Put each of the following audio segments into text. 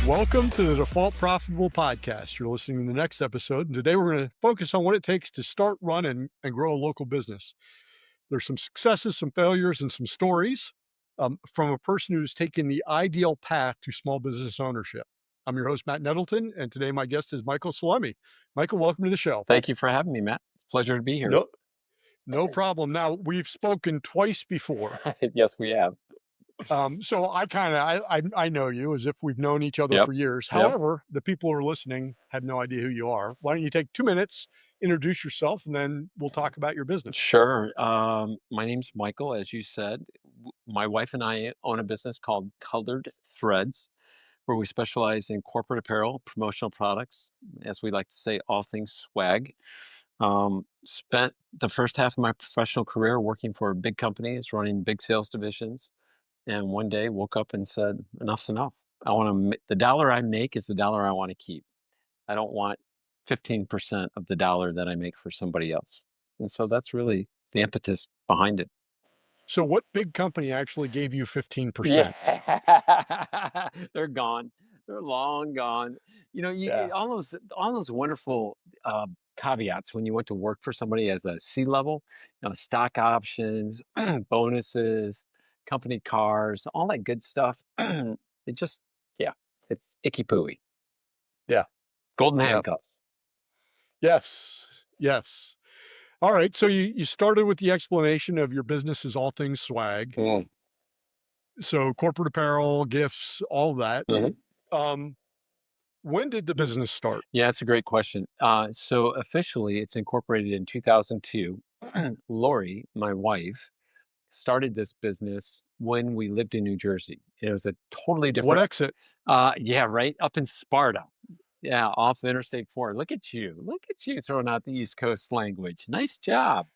Welcome to the Default Profitable Podcast. You're listening to the next episode, and today we're going to focus on what it takes to start, run, and grow a local business. There's some successes, some failures, and some stories from a person who's taken the ideal path to small business ownership. I'm your host, Matt Nettleton, and today my guest is Michael Salemi. Michael, welcome to the show. Thank you for having me, Matt. It's a pleasure to be here. No problem. Now, we've spoken twice before. Yes, we have. So I know you as if we've known each other for years. However, the people who are listening have no idea who you are. Why don't you take 2 minutes, introduce yourself, and then we'll talk about your business. Sure. My name's Michael, as you said. My wife and I own a business called Colored Threads, where we specialize in corporate apparel, promotional products, as we like to say, all things swag. Spent the first half of my professional career working for big companies, running big sales divisions. And one day woke up and said, enough's enough. The dollar I make is the dollar I want to keep. I don't want 15% of the dollar that I make for somebody else. And so that's really the impetus behind it. So what big company actually gave you 15%? Yeah. They're gone. They're long gone. All those wonderful caveats when you went to work for somebody as a C-level, stock options, bonuses, company cars, all that good stuff. It's icky pooey. Yeah. Golden handcuffs. Yes. All right. So you started with the explanation of your business is all things swag. So corporate apparel, gifts, all that. When did the business start? Yeah, that's a great question. So officially it's incorporated in 2002. Lori, my wife, started this business when we lived in New Jersey. It was a totally different... What exit? Yeah, right up in Sparta. Yeah, off Interstate 4. Look at you throwing out the East Coast language. Nice job.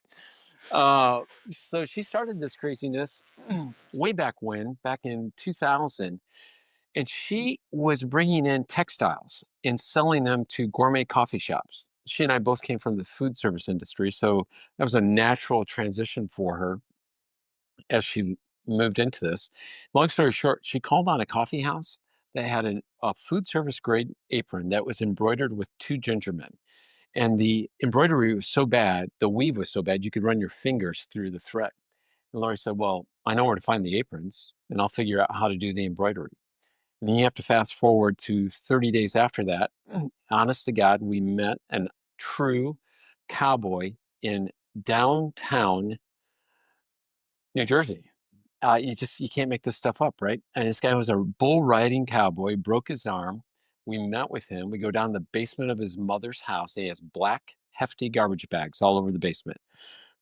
So she started this craziness way back in 2000, and she was bringing in textiles and selling them to gourmet coffee shops. She and I both came from the food service industry, so that was a natural transition for her as she moved into this. Long story short, she called on a coffee house that had a food service grade apron that was embroidered with 2 ginger men. And the embroidery was so bad, the weave was so bad, you could run your fingers through the thread. And Lori said, well, I know where to find the aprons, and I'll figure out how to do the embroidery. And then you have to fast forward to 30 days after that. Honest to God, we met a true cowboy in downtown New Jersey. You can't make this stuff up, right? And this guy was a bull riding cowboy, broke his arm. We met with him. We go down the basement of his mother's house. He has black, hefty garbage bags all over the basement.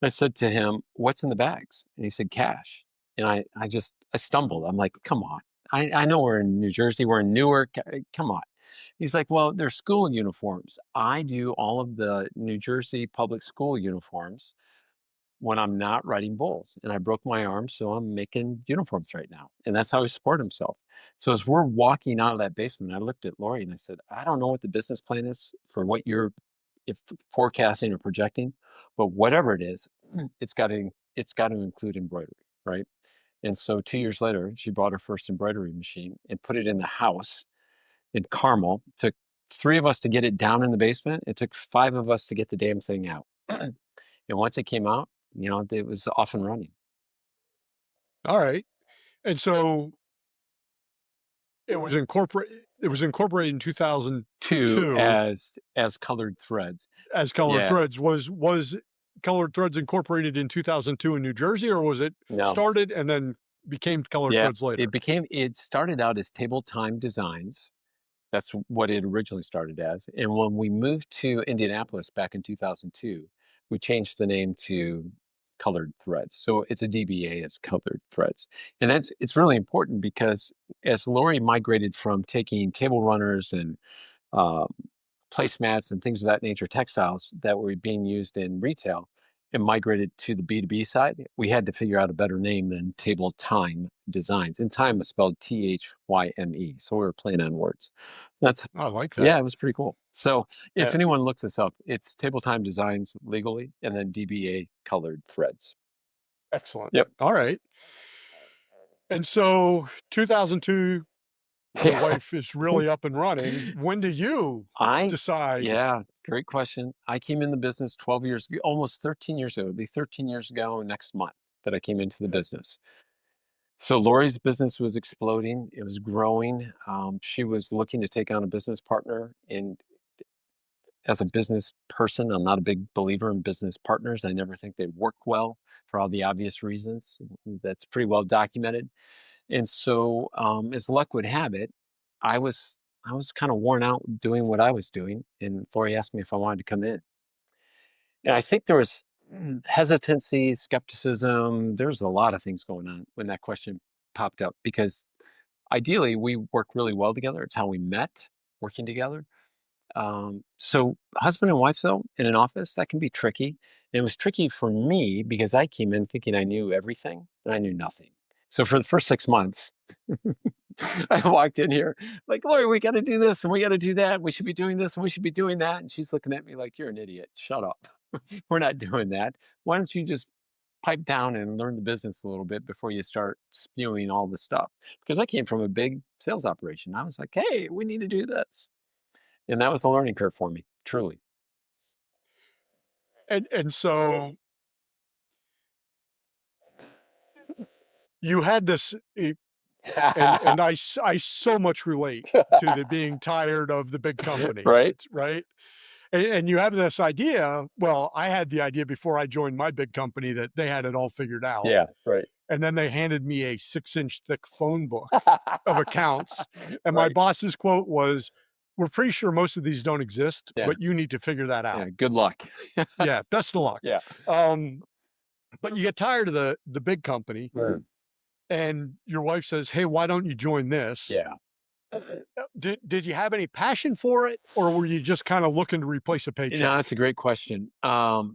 I said to him, what's in the bags? And he said, cash. And I stumbled. I'm like, come on. I know we're in New Jersey. We're in Newark. Come on. He's like, well, they're school uniforms. I do all of the New Jersey public school uniforms when I'm not riding bulls, and I broke my arm, so I'm making uniforms right now. And that's how he supported himself. So as we're walking out of that basement, I looked at Lori and I said, I don't know what the business plan is for what you're forecasting or projecting, but whatever it is, it's got to include embroidery, right? And so 2 years later, she bought her first embroidery machine and put it in the house in Carmel. It took 3 of us to get it down in the basement. It took 5 of us to get the damn thing out. And once it came out, it was off and running. All right. And so it was incorporated in 2002 as Colored Threads. As Colored Threads. Was Colored Threads incorporated in 2002 in New Jersey, or was it started and then became Colored Threads later? It started out as Table Time Designs. That's what it originally started as. And when we moved to Indianapolis back in 2002, we changed the name to Colored Threads. So it's a DBA, it's Colored Threads. And it's really important because as Lori migrated from taking table runners and placemats and things of that nature, textiles that were being used in retail, and migrated to the B2B side, we had to figure out a better name than Table Time Designs. And time is spelled T-H-Y-M-E. So we were playing on words. I like that. Yeah, it was pretty cool. So if anyone looks this up, it's Table Time Designs legally, and then DBA Colored Threads. Excellent. Yep. All right. And so 2002, your Yeah. wife is really up and running. When do you I decide? yeah, great question. I came in the business 12 years ago, almost 13 years ago. It'll be 13 years ago next month that I came into the business. So Lori's business was exploding. It was growing. She was looking to take on a business partner. And as a business person, I'm not a big believer in business partners. I never think they work well for all the obvious reasons. That's pretty well documented. And so, as luck would have it, I was I was kind of worn out doing what I was doing, and Lori asked me if I wanted to come in. And I think there was hesitancy, skepticism. There's a lot of things going on when that question popped up because ideally we work really well together. It's how we met working together. So husband and wife though in an office that can be tricky. And it was tricky for me because I came in thinking I knew everything and I knew nothing. So for the first 6 months, I walked in here like, Lori, we got to do this and we got to do that. We should be doing this and we should be doing that. And she's looking at me like, you're an idiot. Shut up. We're not doing that. Why don't you just pipe down and learn the business a little bit before you start spewing all this stuff? Because I came from a big sales operation. I was like, hey, we need to do this. And that was the learning curve for me, truly. And so you had this, I so much relate to the being tired of the big company, Right? right? And you have this idea. Well, I had the idea before I joined my big company that they had it all figured out. Yeah, right. And then they handed me a 6-inch thick phone book of accounts. And my Right. boss's quote was, we're pretty sure most of these don't exist, Yeah. but you need to figure that out. Yeah. Good luck. Yeah, best of luck. Yeah. Um, but you get tired of the big company, Mm. and your wife says, "Hey, why don't you join this?" Yeah. Did you have any passion for it, or were you just kind of looking to replace a You know, paycheck? that's a great question.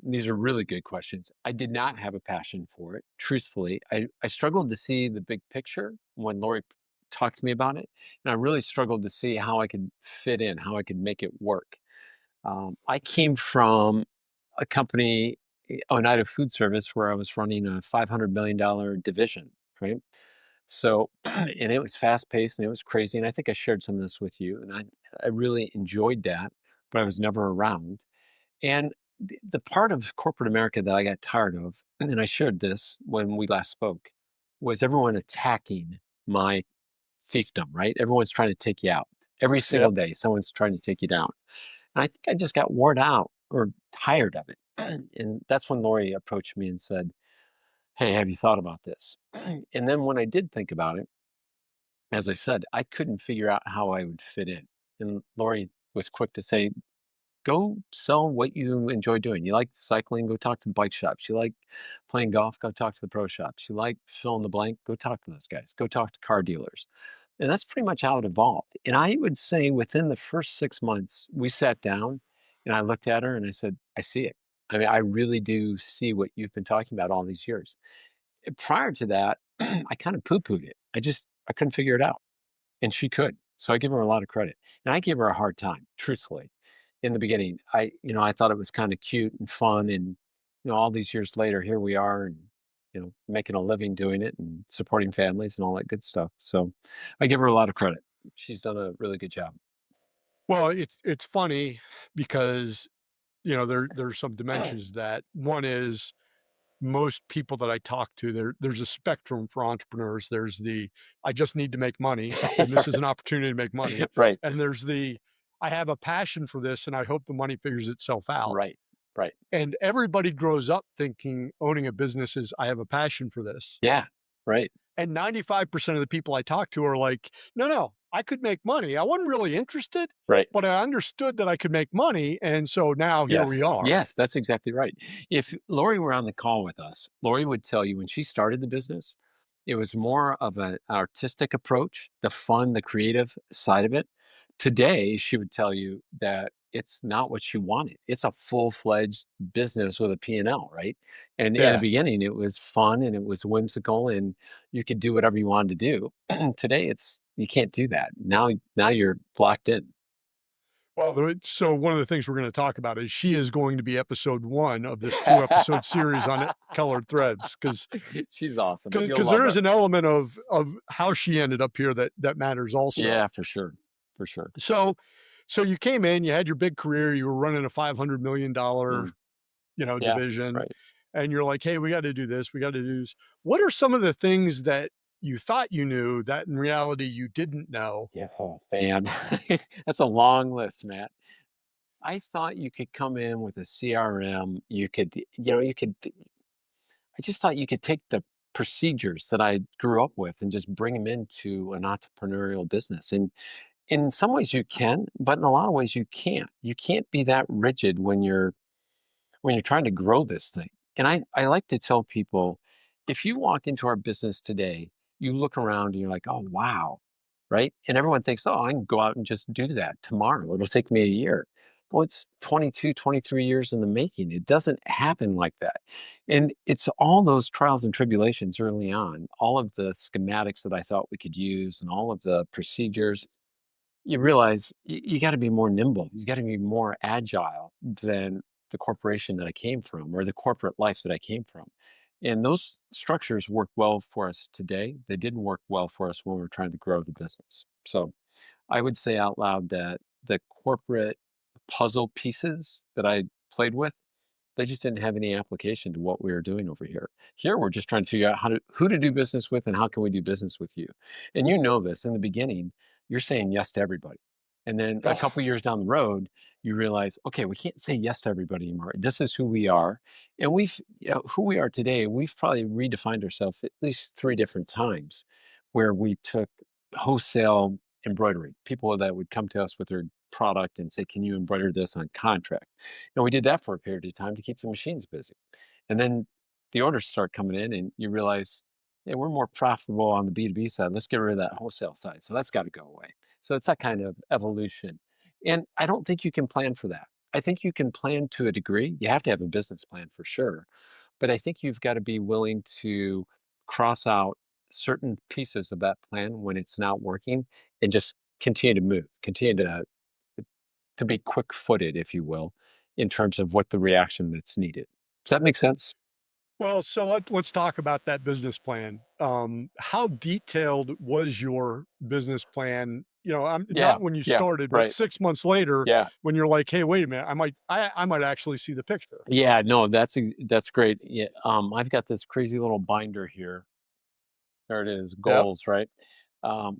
These are really good questions. I did not have a passion for it. Truthfully, I struggled to see the big picture when Lori talked to me about it. And I really struggled to see how I could fit in, how I could make it work. I came from a company, Oneida Food Service, where I was running a $500 million division, right? So, and it was fast paced and it was crazy. And I think I shared some of this with you. And I really enjoyed that, but I was never around. And the part of corporate America that I got tired of, and I shared this when we last spoke, was everyone attacking my fiefdom, right? Everyone's trying to take you out. Every Yep. single day, someone's trying to take you down. And I think I just got worn out or tired of it. And that's when Lori approached me and said, hey, have you thought about this? And then when I did think about it, as I said, I couldn't figure out how I would fit in. And Lori was quick to say, go sell what you enjoy doing. You like cycling, go talk to the bike shops. You like playing golf, go talk to the pro shops. You like fill in the blank, go talk to those guys. Go talk to car dealers. And that's pretty much how it evolved. And I would say within the first 6 months, we sat down and I looked at her and I said, I see it. I mean, I really do see what you've been talking about all these years. Prior to that, I kind of poo pooed it. I couldn't figure it out. And she could. So I give her a lot of credit. And I gave her a hard time, truthfully, in the beginning. I thought it was kind of cute and fun. And, all these years later, here we are and, making a living doing it and supporting families and all that good stuff. So I give her a lot of credit. She's done a really good job. Well, it's funny because there's some dimensions that one is most people that I talk to, there's a spectrum for entrepreneurs. There's the I just need to make money, and this is an opportunity to make money, Right. and there's the I have a passion for this, and I hope the money figures itself out. Right. Right. And everybody grows up thinking owning a business is I have a passion for this. Yeah. Right. And 95% of the people I talk to are like, no, no, I could make money. I wasn't really interested, Right. but I understood that I could make money. And so now here we Yes. are. Yes, that's exactly right. If Lori were on the call with us, Lori would tell you when she started the business, it was more of an artistic approach, the fun, the creative side of it. Today, she would tell you that it's not what she wanted. It's a full-fledged business with a P&L, right? And in the Yeah. beginning, it was fun and it was whimsical and you could do whatever you wanted to do. Today, you can't do that. Now you're locked in. Well, so one of the things we're going to talk about is she is going to be episode one of this 2 episode series on it, colored threads, She's awesome. You'll because love there is her. an element of how she ended up here that matters also. Yeah, for sure. For sure. So, so you came in, you had your big career, you were running a $500 million, Mm, yeah, division, right. and you're like, hey, we got to do this, we got to do this. What are some of the things that you thought you knew that in reality you didn't know? Yeah, oh, man. That's a long list, Matt. I thought you could come in with a CRM. You could, you could, I just thought you could take the procedures that I grew up with and just bring them into an entrepreneurial business. And in some ways you can, but in a lot of ways you can't. You can't be that rigid when you're trying to grow this thing. And I like to tell people, if you walk into our business today, you look around and you're like, oh, wow. Right. And everyone thinks, oh, I can go out and just do that tomorrow. It'll take me a year. Well, it's 22, 23 years in the making. It doesn't happen like that. And it's all those trials and tribulations early on, all of the schematics that I thought we could use and all of the procedures. You realize you got to be more nimble. You got to be more agile than the corporation that I came from or the corporate life that I came from. And those structures work well for us today. They didn't work well for us when we were trying to grow the business. So I would say out loud that the corporate puzzle pieces that I played with, they just didn't have any application to what we were doing over here. Here, we're just trying to figure out who to do business with and how can we do business with you. And you know this in the beginning, you're saying yes to everybody. And then a couple years down the road, you realize, okay, we can't say yes to everybody anymore. This is who we are. And who we are today, we've probably redefined ourselves at least three different times where we took wholesale embroidery, people that would come to us with their product and say, can you embroider this on contract? And we did that for a period of time to keep the machines busy. And then the orders start coming in and you realize, hey, we're more profitable on the B2B side. Let's get rid of that wholesale side. So that's got to go away. So it's that kind of evolution. And I don't think you can plan for that. I think you can plan to a degree. You have to have a business plan for sure. But I think you've got to be willing to cross out certain pieces of that plan when it's not working and just continue to move, continue to be quick-footed, if you will, in terms of what the reaction that's needed. Does that make sense? Well, so let's talk about that business plan. How detailed was your business plan? I'm Yeah, not when you yeah, started, but right. 6 months later, Yeah. when you're like, "Hey, wait a minute, I might actually see the picture." Yeah, no, that's great. Yeah, I've got this crazy little binder here. There it is, Yep. goals, right?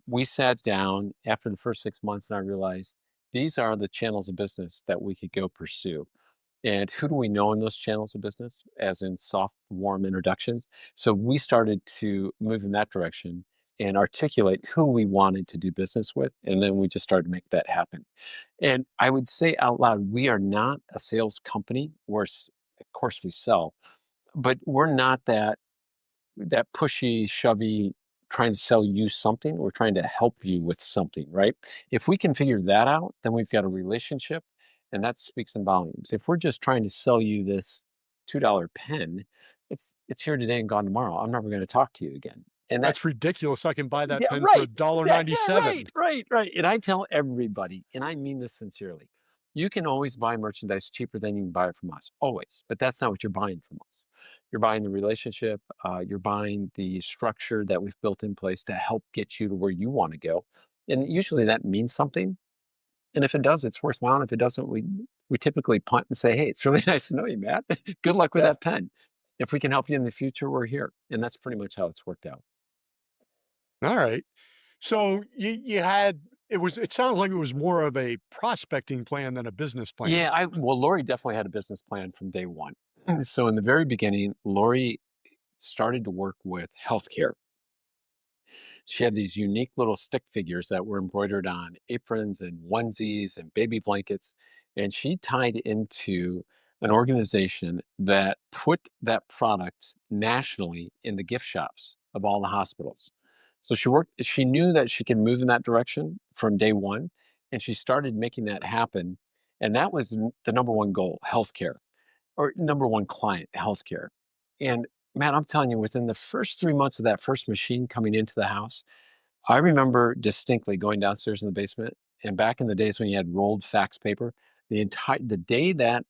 We sat down after the first 6 months, and I realized these are the channels of business that we could go pursue. And who do we know in those channels of business, as in soft, warm introductions? So we started to move in that direction and articulate who we wanted to do business with. And then we just started to make that happen. And I would say out loud, we are not a sales company. Of course, we sell, but we're not that pushy, shovey, trying to sell you something. We're trying to help you with something, right? If we can figure that out, then we've got a relationship, and that speaks in volumes. If we're just trying to sell you this $2 pen, it's here today and gone tomorrow. I'm never going to talk to you again. And that That's ridiculous. I can buy that yeah, pen for a right. dollar Yeah, ninety yeah, seven. right, right, right. And I tell everybody, and I mean this sincerely, you can always buy merchandise cheaper than you can buy it from us, always. But that's not what you're buying from us. You're buying the relationship. You're buying the structure that we've built in place to help get you to where you want to go. And usually that means something. And if it does, it's worthwhile. And if it doesn't, we typically punt and say, "Hey, it's really nice to know you, Matt. Good luck with Yeah. that pen. If we can help you in the future, we're here." And that's pretty much how it's worked out. All right. So you had it sounds like it was more of a prospecting plan than a business plan. Yeah, well, Lori definitely had a business plan from day one. So in the very beginning, Lori started to work with healthcare. She had these unique little stick figures that were embroidered on aprons and onesies and baby blankets. And she tied into an organization that put that product nationally in the gift shops of all the hospitals. So she knew that she could move in that direction from day one. And she started making that happen. And that was the number one goal, healthcare, or number one client, healthcare. And man, I'm telling you, within the first 3 months of that first machine coming into the house, I remember distinctly going downstairs in the basement And back in the days when you had rolled fax paper, the day that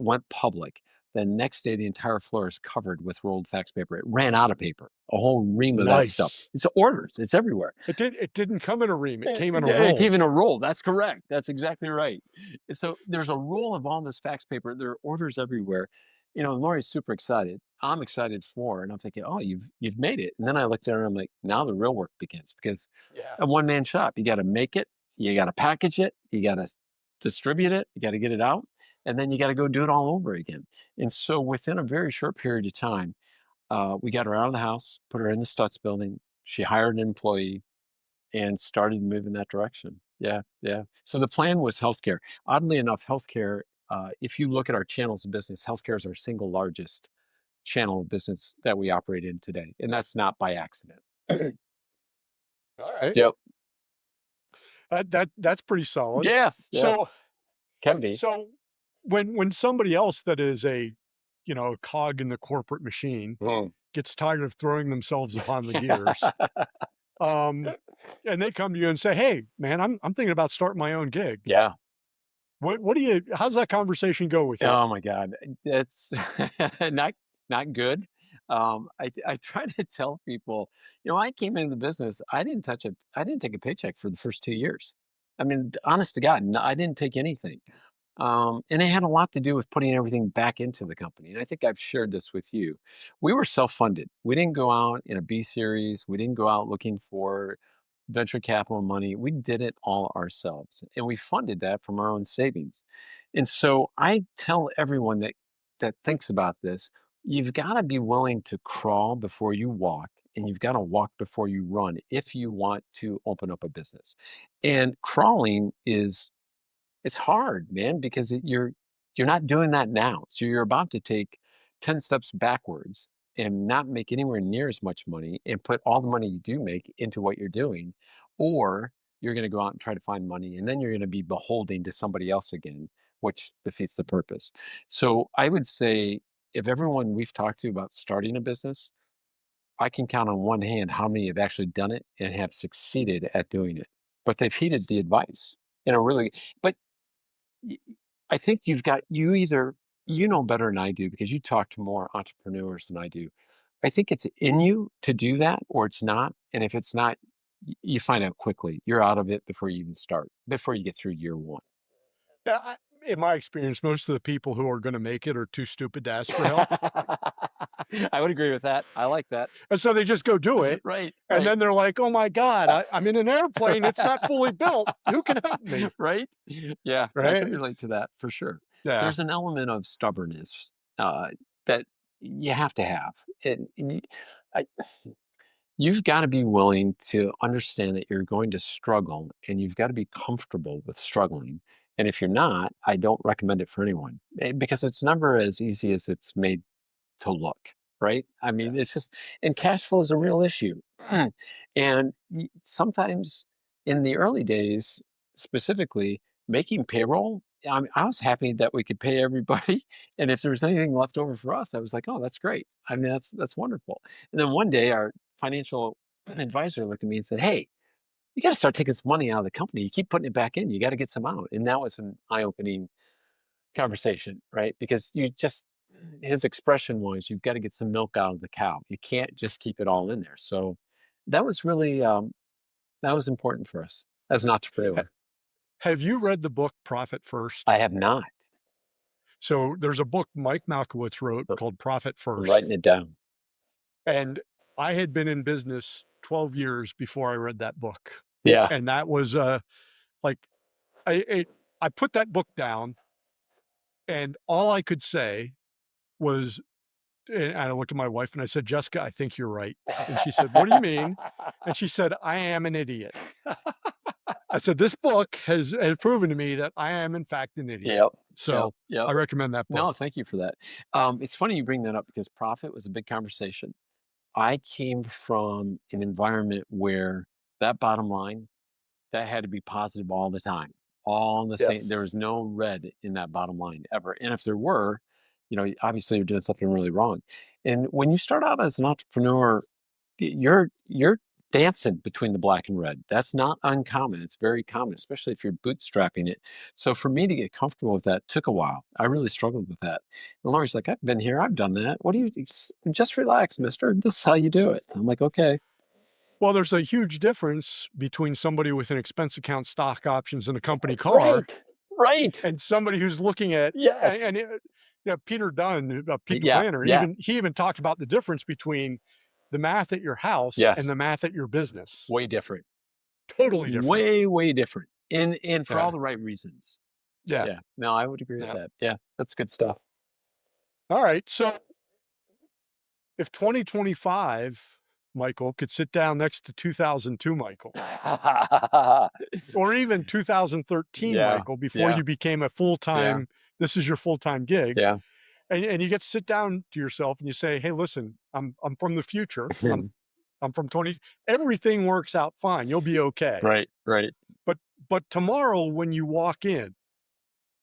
went public, the next day the entire floor is covered with rolled fax paper. It ran out of paper, a whole ream of that stuff. Nice. It's orders. It's everywhere. It didn't come in a ream. It came in a It came roll. in a roll. That's correct. That's exactly right. And so there's a roll of all this fax paper. There are orders everywhere. Lori's super excited. I'm excited for her, and I'm thinking, oh, you've made it. And then I looked at her and I'm like, now the real work begins, because Yeah. a one-man shop, you got to make it, you got to package it, you got to distribute it, you got to get it out, and then you got to go do it all over again. And so within a very short period of time, we got her out of the house, put her in the Stutz building. She hired an employee and started moving in that direction. Yeah, yeah. So the plan was healthcare. Oddly enough, healthcare, if you look at our channels of business, healthcare is our single largest channel of business that we operate in today. And that's not by accident. All right. Yep. That's pretty solid. Yeah. Yeah. So Can be. so when somebody else that is a cog in the corporate machine Mm. gets tired of throwing themselves upon the gears, and they come to you and say, "Hey, man, I'm thinking about starting my own gig." Yeah. What do you? How's that conversation go with you? Oh my God. It's not good. I try to tell people, I came into the business, I didn't take a paycheck for the first 2 years. I mean, honest to God, I didn't take anything. And it had a lot to do with putting everything back into the company. And I think I've shared this with you. We were self-funded. We didn't go out in a B series. We didn't go out looking for venture capital money. We did it all ourselves. And we funded that from our own savings. And so I tell everyone that thinks about this, you've got to be willing to crawl before you walk, and you've got to walk before you run if you want to open up a business. And crawling it's hard, man, because you're not doing that now. So you're about to take 10 steps backwards and not make anywhere near as much money and put all the money you do make into what you're doing, or you're going to go out and try to find money, and then you're going to be beholden to somebody else again, which defeats the purpose. So I would say, if everyone we've talked to about starting a business, I can count on one hand how many have actually done it and have succeeded at doing it. But they've heeded the advice in a really, but y- I think you know better than I do, because you talk to more entrepreneurs than I do. I think it's in you to do that, or it's not. And if it's not, you find out quickly. You're out of it before you even start, before you get through year one. Yeah, in my experience, most of the people who are going to make it are too stupid to ask for help, I would agree with that. I like that. and so they just go do it. Right. And Right. then they're like, "Oh my God, I'm in an airplane. It's not fully built. Who can help me?" Right? Yeah, I can Right? relate to that for sure. Yeah. There's an element of stubbornness that you have to have. I, you've got to be willing to understand that you're going to struggle, and you've got to be comfortable with struggling. And if you're not, I don't recommend it for anyone, because it's never as easy as it's made to look, right? I Yeah. mean, it's just, and cash flow is a real issue. And sometimes in the early days, specifically making payroll, I was happy that we could pay everybody. And if there was anything left over for us, I was like, oh, that's great. I mean, that's wonderful. And then one day our financial advisor looked at me and said, hey, you got to start taking some money out of the company. You keep putting it back in. You got to get some out. And that was an eye-opening conversation, right? Because his expression was, you've got to get some milk out of the cow. You can't just keep it all in there. So that was really that was important for us as an Ha- entrepreneur. Have you read the book Profit First? I have not. So there's a book Mike Malkowitz wrote But called Profit I'm First. writing it down. And I had been in business 12 years before I read that book. Yeah. And that was like I I put that book down, and all I could say was, and I looked at my wife and I said, "Jessica, I think you're right." And she said, "What do you mean?" And she said, "I am an idiot." I said, "This book has proven to me that I am in fact an idiot." Yep. Yep. So Yep. I recommend that book. No, thank you for that. It's funny you bring that up, because profit was a big conversation. I came from an environment where that bottom line, that had to be positive all the time, all the Yeah. same. There was no red in that bottom line ever. And if there were, obviously you're doing something really wrong. And when you start out as an entrepreneur, you're dancing between the black and red. That's not uncommon. It's very common, especially if you're bootstrapping it. So for me to get comfortable with that took a while. I really struggled with that. And Lori's like, I've been here, I've done that. What do you just relax, mister? This is how you do it. I'm like, okay. Well, there's a huge difference between somebody with an expense account, stock options, and a company car, Right. Right. and somebody who's looking at Yes. yeah, Peter Dunn, a people Yeah. planner, Yeah. he even talked about the difference between the math at your house and Yes. the math at your business. Way different. Totally different. Way, way different. And for all Yeah. the right reasons. Yeah. Yeah. No, I would agree with Yeah. that. Yeah. That's good stuff. All right. So if 2025 Michael could sit down next to 2002 Michael, or even 2013 Yeah. Michael, before Yeah. you became a Yeah. full-time, this is your full-time gig, Yeah. and you get to sit down to yourself and you say, "Hey, listen, I'm from the future. I'm from 20, everything works out fine. You'll be okay. Right. Right. But tomorrow when you walk in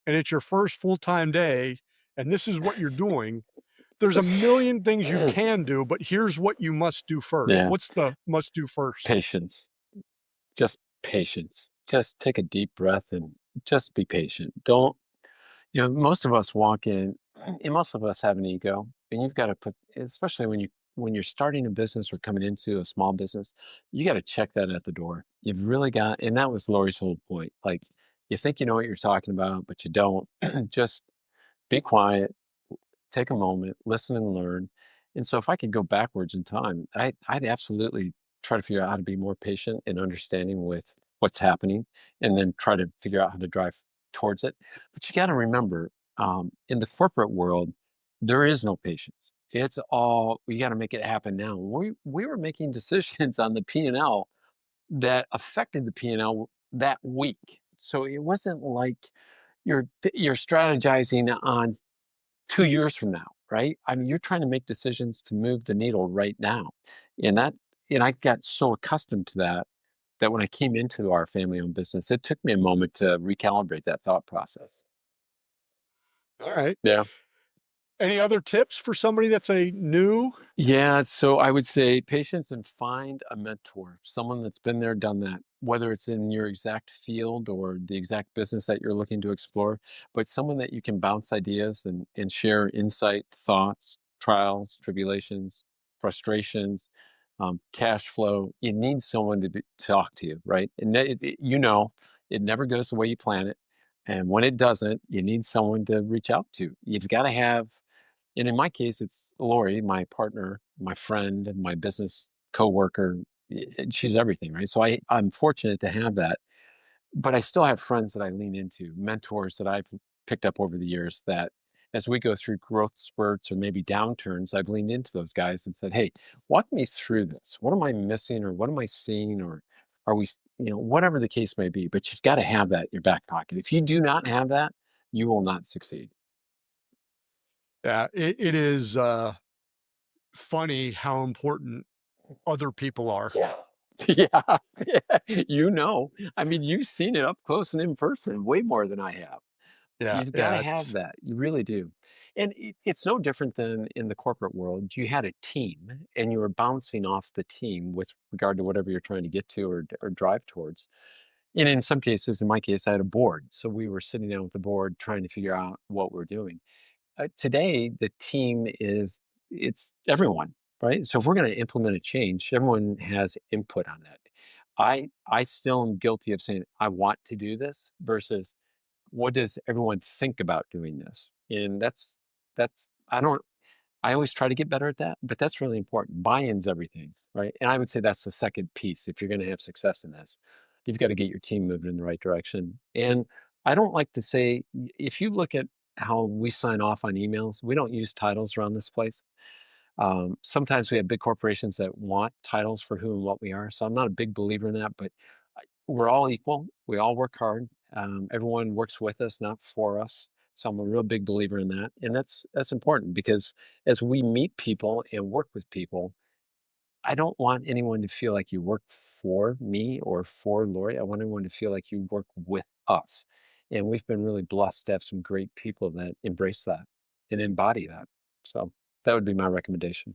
and it's your first full-time day and this is what you're doing, there's a million things you can do, but here's what you must do first." Yeah. What's the must do first? Patience. Just patience. Just take a deep breath and just be patient. Don't, most of us walk in, and most of us have an ego, and you've got to put, especially when you're starting a business or coming into a small business, you got to check that at the door. You've really got, and that was Lori's whole point. Like, you think you know what you're talking about, but you don't. Just be quiet, take a moment, listen and learn. And so if I could go backwards in time, I'd absolutely try to figure out how to be more patient and understanding with what's happening, and then try to figure out how to drive towards it. But you got to remember, in the corporate world, there is no patience. It's all, we got to make it happen now. We were making decisions on the P&L that affected the P&L that week. So it wasn't like you're strategizing on 2 years from now, right? I mean, you're trying to make decisions to move the needle right now. And that, and I got so accustomed to that, that when I came into our family-owned business, it took me a moment to recalibrate that thought process. All right. Yeah. Any other tips for somebody that's a new? Yeah, so I would say patience and find a mentor, someone that's been there, done that, whether it's in your exact field or the exact business that you're looking to explore, but someone that you can bounce ideas and share insight, thoughts, trials, tribulations, frustrations, cash flow. You need someone to talk to you, right? And it never goes the way you plan it. And when it doesn't, you need someone to reach out to. You've got to have, and in my case, it's Lori, my partner, my friend, and my business coworker. She's everything, right? So I'm fortunate to have that. But I still have friends that I lean into, mentors that I've picked up over the years, that as we go through growth spurts or maybe downturns, I've leaned into those guys and said, "Hey, walk me through this. What am I missing, or what am I seeing, or are we, whatever the case may be." But you've got to have that in your back pocket. If you do not have that, you will not succeed. Yeah, it is funny how important other people are. Yeah. Yeah. Yeah. I mean, you've seen it up close and in person way more than I have. Yeah, You've got to yeah, have it's that. You really do. And it's no different than in the corporate world. You had a team and you were bouncing off the team with regard to whatever you're trying to get to, or drive towards. And in some cases, in my case, I had a board. So we were sitting down with the board trying to figure out what we're doing. Today, the team is, it's everyone, right? So if we're going to implement a change, everyone has input on that. I still am guilty of saying I want to do this versus what does everyone think about doing this? And that's I don't I always try to get better at that, but that's really important. Buy-in's everything, right? And I would say that's the second piece. If you're going to have success in this, you've got to get your team moving in the right direction. And I don't like to say, if you look at how we sign off on emails, we don't use titles around this place. Sometimes we have big corporations that want titles for who and what we are. So I'm not a big believer in that, but we're all equal. We all work hard. Everyone works with us, not for us. So I'm a real big believer in that, and that's important, because as we meet people and work with people, I don't want anyone to feel like you work for me or for Lori. I want everyone to feel like you work with us, and we've been really blessed to have some great people that embrace that and embody that. So that would be my recommendation.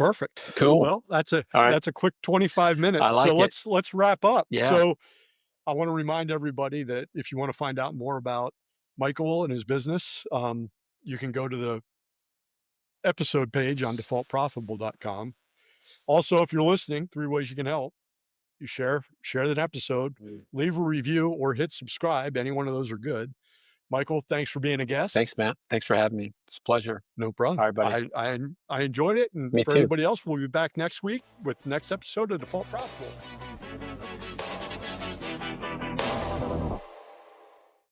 Perfect. Cool. Well, that's a All right. quick 25 I minutes. So like it. let's wrap up. Yeah. So I want to remind everybody that if you want to find out more about Michael and his business, you can go to the episode page on defaultprofitable.com. Also, if you're listening, 3 ways you can help. You share that episode, leave a review, or hit subscribe. Any one of those are good. Michael, thanks for being a guest. Thanks, Matt. Thanks for having me. It's a pleasure. No problem. All right, buddy. I enjoyed it, and Me for too. everybody else, we'll be back next week with the next episode of Default Profitable.